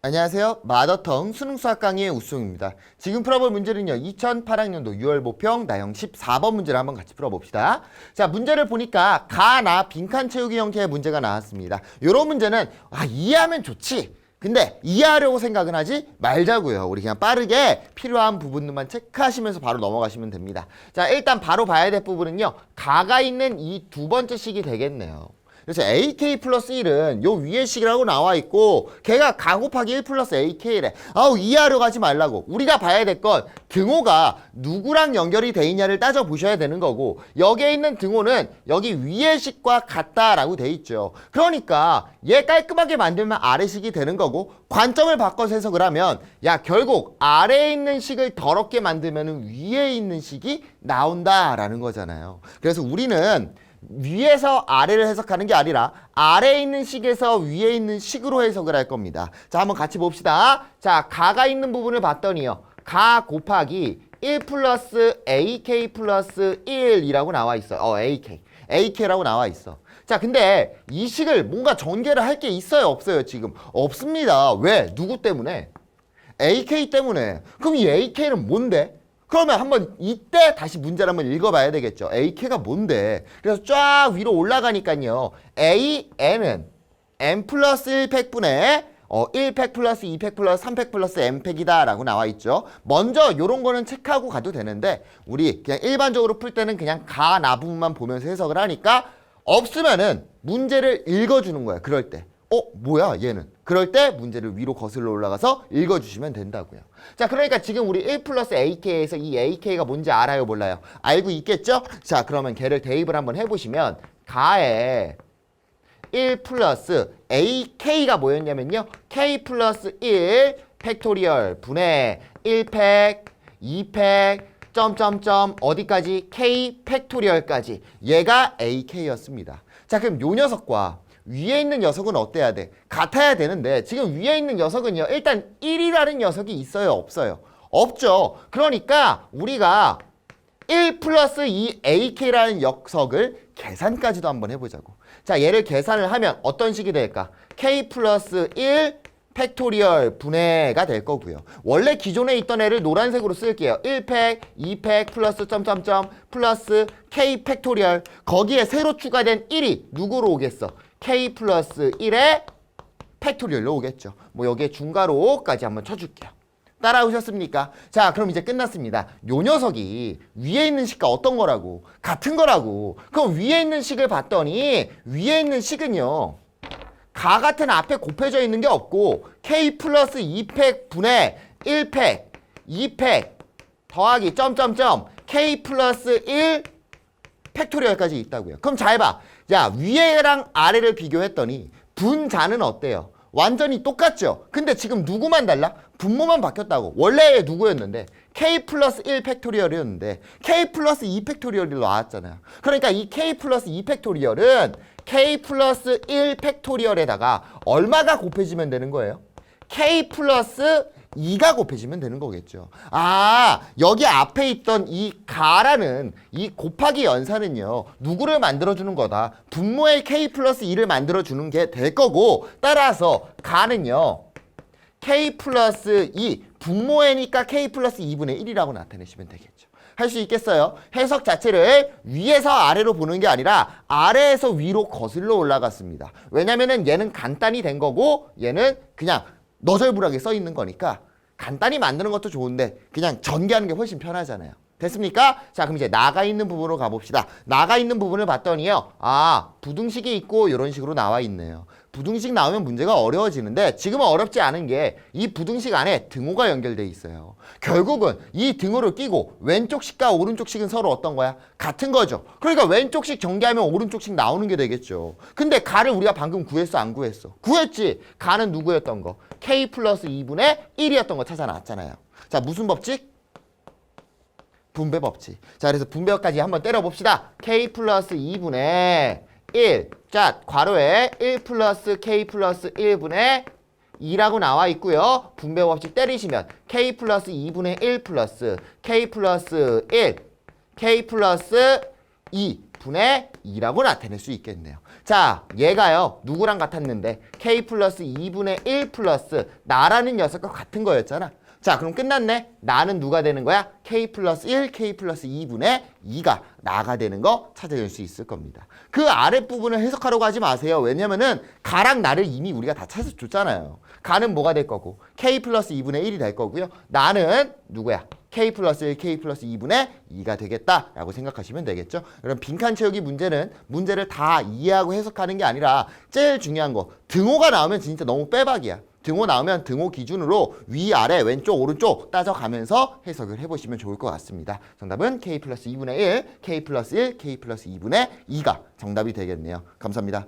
안녕하세요. 마더텅 수능수학 강의의 우수입니다. 지금 풀어볼 문제는요. 2008학년도 6월 모평 나형 14번 문제를 한번 같이 풀어봅시다. 자, 문제를 보니까 가나 빈칸 채우기 형태의 문제가 나왔습니다. 이런 문제는 이해하면 좋지. 근데 이해하려고 생각은 하지 말자고요. 우리 그냥 빠르게 필요한 부분들만 체크하시면서 바로 넘어가시면 됩니다. 자, 일단 바로 봐야 될 부분은요. 가가 있는 이 두 번째 식이 되겠네요. 그래서 AK 플러스 1은 요 위에 식이라고 나와 있고 걔가 가 곱하기 1 플러스 AK래. 이해하려고 하지 말라고. 우리가 봐야 될 건 등호가 누구랑 연결이 돼 있냐를 따져보셔야 되는 거고 여기에 있는 등호는 여기 위에 식과 같다라고 돼 있죠. 그러니까 얘 깔끔하게 만들면 아래 식이 되는 거고 관점을 바꿔서 해석을 하면 결국 아래에 있는 식을 더럽게 만들면 위에 있는 식이 나온다라는 거잖아요. 그래서 우리는 위에서 아래를 해석하는 게 아니라 아래에 있는 식에서 위에 있는 식으로 해석을 할 겁니다. 자, 한번 같이 봅시다. 자, 가가 있는 부분을 봤더니요. 가 곱하기 1 플러스 AK 플러스 1이라고 나와 있어요. AK라고 나와 있어. 자, 근데 이 식을 뭔가 전개를 할 게 있어요? 없어요? 지금 없습니다. 왜? 누구 때문에? AK 때문에. 그럼 이 AK는 뭔데? 그러면 한번 이때 다시 문제를 한번 읽어봐야 되겠죠. AK가 뭔데? 그래서 쫙 위로 올라가니까요. AN은 N 플러스 1팩분의 1팩 플러스 2팩 플러스 3팩 플러스 N팩이다 라고 나와 있죠. 먼저 요런 거는 체크하고 가도 되는데 우리 그냥 일반적으로 풀 때는 그냥 가, 나 부분만 보면서 해석을 하니까 없으면은 문제를 읽어주는 거야. 그럴 때. 뭐야 얘는. 그럴 때 문제를 위로 거슬러 올라가서 읽어주시면 된다고요. 자, 그러니까 지금 우리 1 플러스 AK에서 이 AK가 뭔지 알아요? 몰라요? 알고 있겠죠? 자, 그러면 걔를 대입을 한번 해보시면 가에 1 플러스 AK가 뭐였냐면요. K 플러스 1 팩토리얼 분의 1팩, 2팩, 점점점 어디까지? K 팩토리얼까지. 얘가 AK였습니다. 자, 그럼 요 녀석과 위에 있는 녀석은 어때야 돼? 같아야 되는데 지금 위에 있는 녀석은요. 일단 1이라는 녀석이 있어요? 없어요? 없죠. 그러니까 우리가 1 플러스 이 AK라는 녀석을 계산까지도 한번 해보자고. 자, 얘를 계산을 하면 어떤 식이 될까? K 플러스 1 팩토리얼 분해가 될 거고요. 원래 기존에 있던 애를 노란색으로 쓸게요. 1팩, 2팩 플러스 점점점 플러스 K 팩토리얼. 거기에 새로 추가된 1이 누구로 오겠어? K 플러스 1의 팩토리얼로 오겠죠. 뭐 여기에 중괄호까지 한번 쳐줄게요. 따라오셨습니까? 자, 그럼 이제 끝났습니다. 요 녀석이 위에 있는 식과 어떤 거라고? 같은 거라고. 그럼 위에 있는 식을 봤더니 위에 있는 식은요. 가 같은 앞에 곱해져 있는 게 없고 K 플러스 2팩 분의 1팩, 2팩 더하기 점점점 K 플러스 1 팩토리얼까지 있다고요. 그럼 잘 봐. 자, 위에랑 아래를 비교했더니 분자는 어때요? 완전히 똑같죠? 근데 지금 누구만 달라? 분모만 바뀌었다고. 원래 누구였는데? K 플러스 1 팩토리얼이었는데 K 플러스 2 팩토리얼이 나왔잖아요. 그러니까 이 K 플러스 2 팩토리얼은 K 플러스 1 팩토리얼에다가 얼마가 곱해지면 되는 거예요? K 플러스 2가 곱해지면 되는 거겠죠. 여기 앞에 있던 이 가라는 이 곱하기 연산은요. 누구를 만들어주는 거다? 분모의 K 플러스 2를 만들어주는 게 될 거고 따라서 가는요. K 플러스 2 분모에니까 K 플러스 2분의 1이라고 나타내시면 되겠죠. 할 수 있겠어요? 해석 자체를 위에서 아래로 보는 게 아니라 아래에서 위로 거슬러 올라갔습니다. 왜냐면은 얘는 간단히 된 거고 얘는 그냥 너절부하게 써 있는 거니까 간단히 만드는 것도 좋은데 그냥 전개하는 게 훨씬 편하잖아요. 됐습니까? 자, 그럼 이제 나가 있는 부분으로 가봅시다. 나가 있는 부분을 봤더니요. 부등식이 있고 이런 식으로 나와 있네요. 부등식 나오면 문제가 어려워지는데 지금은 어렵지 않은 게 이 부등식 안에 등호가 연결돼 있어요. 결국은 이 등호를 끼고 왼쪽 식과 오른쪽 식은 서로 어떤 거야? 같은 거죠. 그러니까 왼쪽 식 전개하면 오른쪽 식 나오는 게 되겠죠. 근데 가를 우리가 방금 구했어? 안 구했어? 구했지. 가는 누구였던 거? K 플러스 2분의 1이었던 거 찾아놨잖아요. 자, 무슨 법칙? 분배 법칙. 자, 그래서 분배까지 한번 때려봅시다. K 플러스 2분의 1. 자, 괄호에 1 플러스 K 플러스 1분의 2라고 나와 있고요. 분배 법칙 때리시면 K 플러스 2분의 1 플러스 K 플러스 1, K 플러스 2분의 2라고 나타낼 수 있겠네요. 자, 얘가요. 누구랑 같았는데 k 플러스 2분의 1 플러스 나라는 녀석과 같은 거였잖아. 자, 그럼 끝났네. 나는 누가 되는 거야? k 플러스 1, k 플러스 2분의 2가 나가 되는 거 찾아낼 수 있을 겁니다. 그 아랫부분을 해석하려고 하지 마세요. 왜냐면은 가랑 나를 이미 우리가 다 찾아줬잖아요. 가는 뭐가 될 거고 k 플러스 2분의 1이 될 거고요. 나는 누구야? k 플러스 1, k 플러스 2분의 2가 되겠다라고 생각하시면 되겠죠. 그럼 빈칸 채우기 문제는 문제를 다 이해하고 해석하는 게 아니라 제일 중요한 거 등호가 나오면 진짜 너무 빼박이야. 등호 나오면 등호 기준으로 위아래 왼쪽 오른쪽 따져가면서 해석을 해보시면 좋을 것 같습니다. 정답은 k 플러스 2분의 1, k 플러스 1, k 플러스 2분의 2가 정답이 되겠네요. 감사합니다.